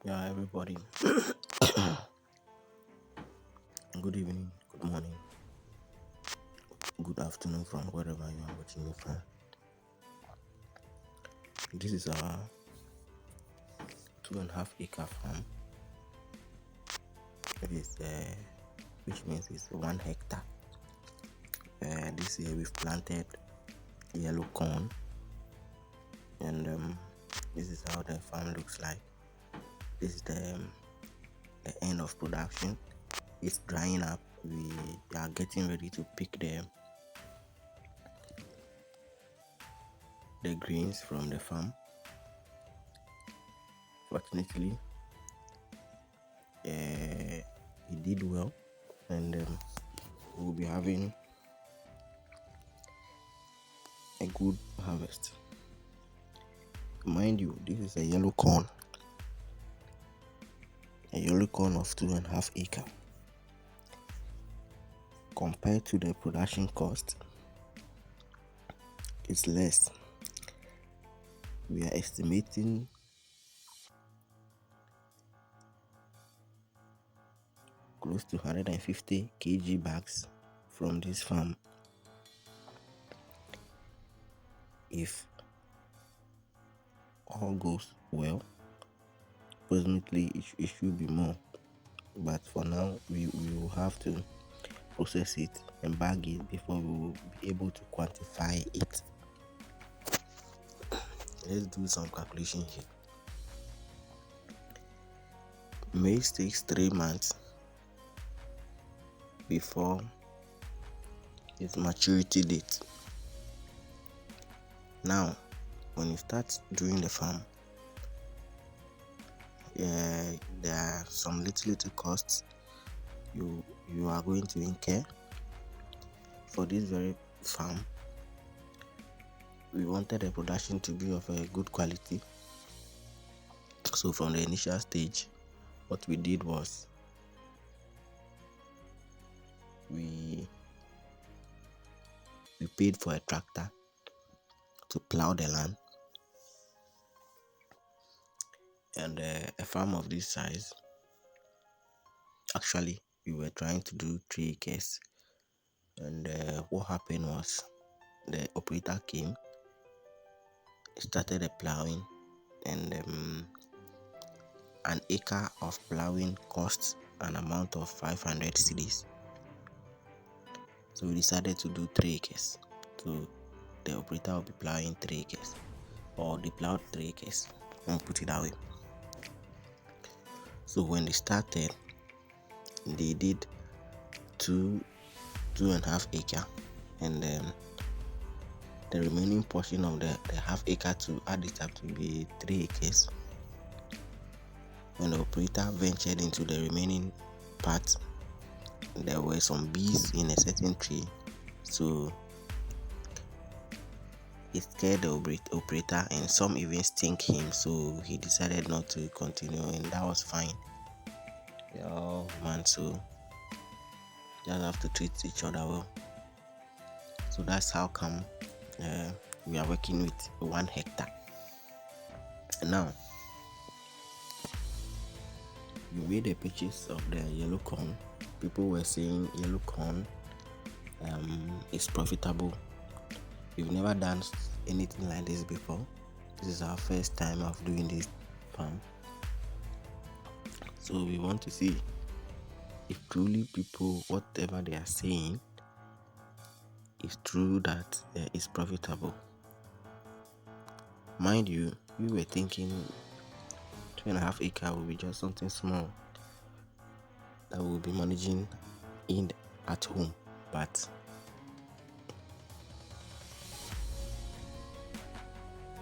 Yeah, everybody. Good evening, good morning, good afternoon from wherever you are watching me from. This is our 2.5 acre farm. It is, which means it's 1 hectare. This year we've planted yellow corn, and this is how the farm looks like. This is the end of production. It's drying up. We are getting ready to pick the greens from the farm. Fortunately, he did well, and we'll be having a good harvest. Mind you, this is a yellow corn of 2.5 acre. Compared to the production cost, it's less. We are estimating close to 150 kg bags from this farm. If all goes well, presently it should be more, but for now we will have to process it and bag it before we will be able to quantify it. Let's do some calculation here. Maize takes 3 months before its maturity date. Now, when you start doing the farm, there are some little costs you are going to incur. For this very farm, we wanted the production to be of a good quality. So from the initial stage, what we did was we paid for a tractor to plow the land, and a farm of this size, actually we were trying to do 3 acres, and what happened was the operator came, started the plowing, and an acre of plowing costs an amount of 500 cedis. So we decided to do 3 acres. So the operator will be plowing 3 acres, or they plowed 3 acres, and put it that way. So when they started, they did 2.5 acre, and then the remaining portion of the half acre to add it up to be 3 acres. When the operator ventured into the remaining part, there were some bees in a certain tree, so it scared the operator, and some even stink him, so he decided not to continue, and that was fine. We are all man, so just have to treat each other well. So that's how come we are working with 1 hectare. And now we made a purchase of the yellow corn. People were saying yellow corn is profitable. We've never done anything like this before. This is our first time of doing this farm, so we want to see if truly people, whatever they are saying, is true, that it's profitable. Mind you, we were thinking 2.5 acre will be just something small that we'll be managing at home, but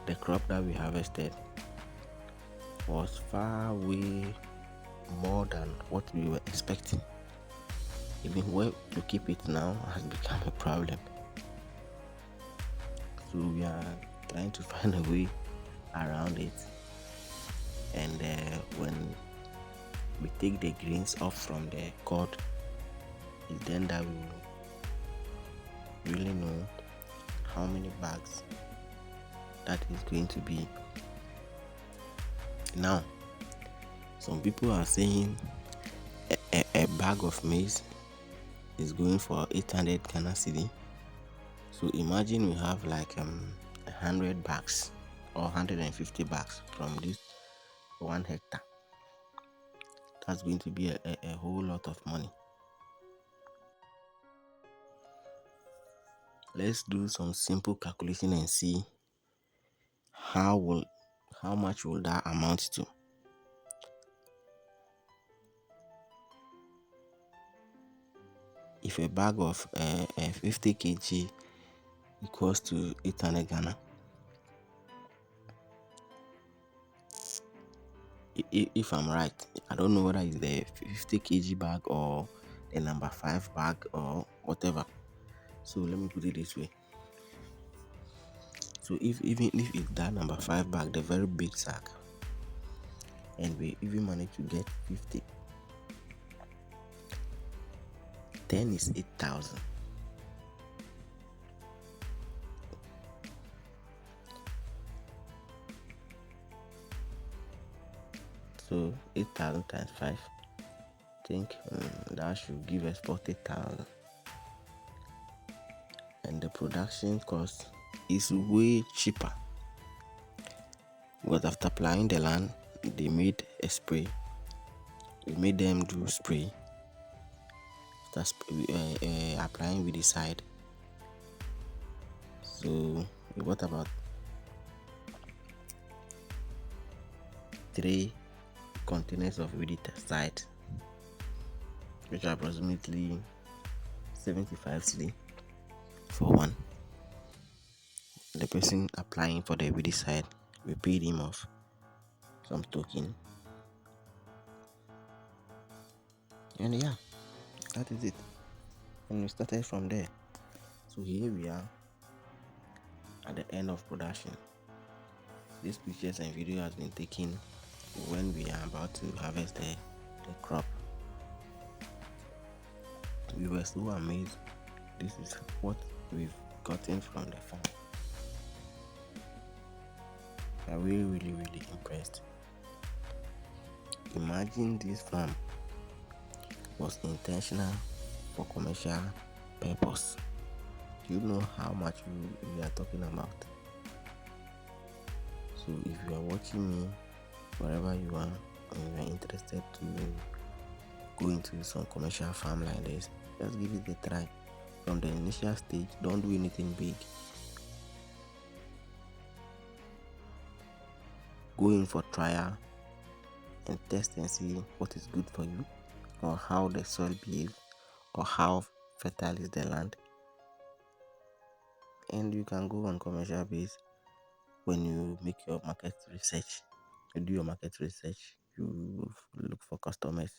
the crop that we harvested was far way more than what we were expecting. Even where to keep it now has become a problem. So we are trying to find a way around it, and when we take the greens off from the cord, it's then that we will really know how many bags that is going to be. Now, Some people are saying a bag of maize is going for 800 Ghana cedi. So imagine we have like 100 bags or 150 bags from this 1 hectare. That's going to be a whole lot of money. Let's do some simple calculation and see how much will that amount to. If a bag of 50 kg equals to 800 Ghana, if I'm right, I don't know whether it's the 50 kg bag or the number 5 bag or whatever. So let me put it this way. So even if it's that number 5 bag, the very big sack, and we even manage to get 50, 10 is 8,000. So 8,000 times 5, I think that should give us 40,000. And the production cost is way cheaper, because after applying the land, they made a spray. We made them do spray. After applying, we decide. So we got about 3 containers of weedicide, which are approximately 75 cedi for one. The person applying for the weedicide, we paid him off some token, and yeah, that is it. And we started from there. So here we are at the end of production. These pictures and video has been taken when we are about to harvest the crop. We were so amazed. This is what we've gotten from the farm. We are really impressed. Imagine this farm was intentional for commercial purpose. Do you know how much we are talking about? So if you are watching me, wherever you are, and you are interested to go into some commercial farm like this, just give it a try. From the initial stage, don't do anything big. Go in for trial and test and see what is good for you, or how the soil behaves, or how fertile is the land. And you can go on commercial base when you make your market research. You do your market research, you look for customers.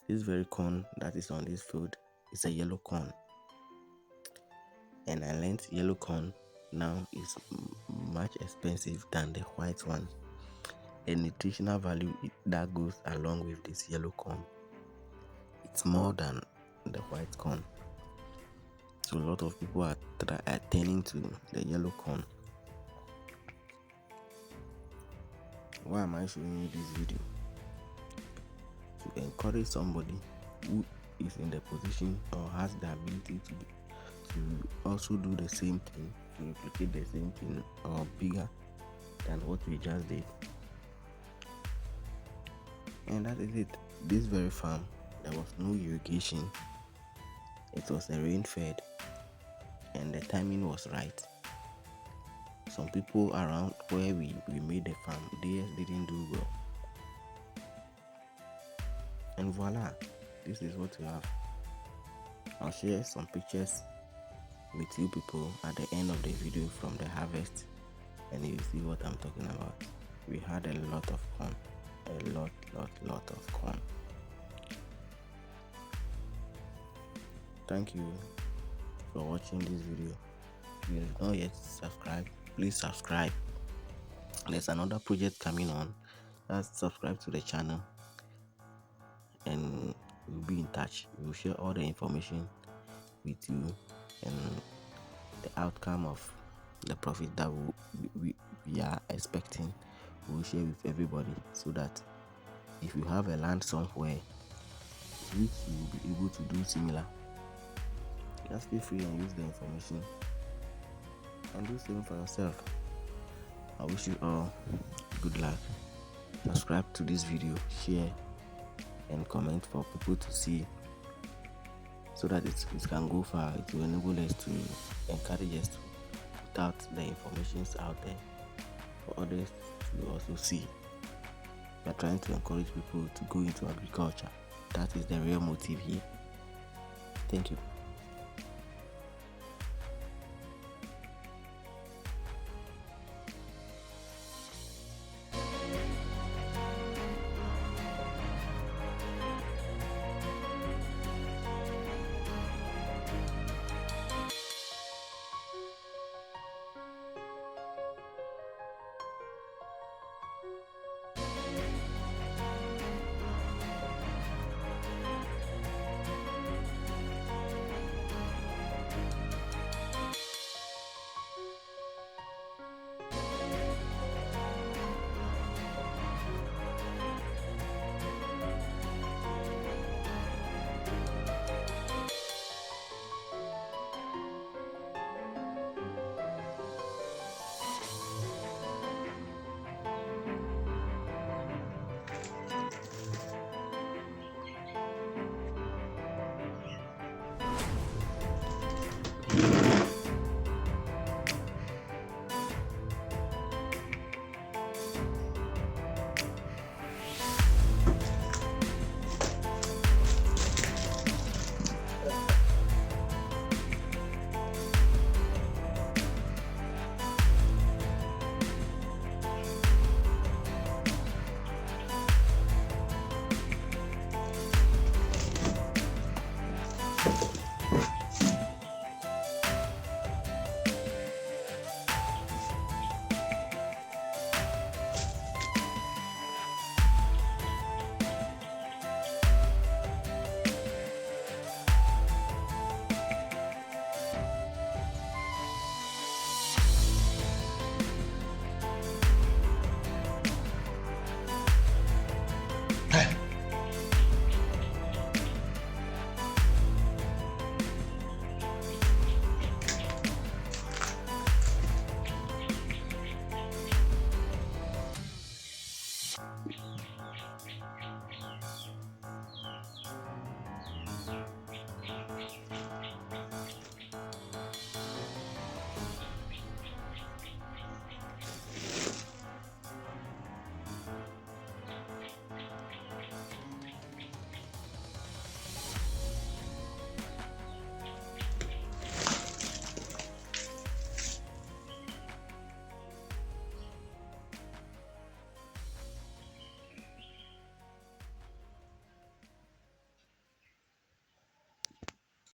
This very corn that is on this field is a yellow corn, and I learned yellow corn now is much expensive than the white one. The nutritional value that goes along with this yellow corn, it's more than the white corn. So a lot of people are turning to the yellow corn. Why am I showing you this video? To encourage somebody who is in the position or has the ability to also do the same thing, to replicate the same thing or bigger than what we just did. And that is it. This very farm, there was no irrigation. It was a rain fed, and the timing was right. Some people around where we made the farm, they didn't do well. And voila, this is what you have. I'll share some pictures with you people at the end of the video from the harvest, and you see what I'm talking about. We had a lot of corn, a lot of corn. Thank you for watching this video. If you have not yet subscribed, please subscribe. There's another project coming on. Just subscribe to the channel, and we'll be in touch. We'll share all the information with you and the outcome of the profit that we are expecting we will share with everybody, so that if you have a land somewhere which you will be able to do similar, just feel free and use the information and do same for yourself. I wish you all good luck. Subscribe to this video, share and comment for people to see, so that it can go far. It will enable us to encourage us to put out the information out there for others to also see. We are trying to encourage people to go into agriculture. That is the real motive here. Thank you.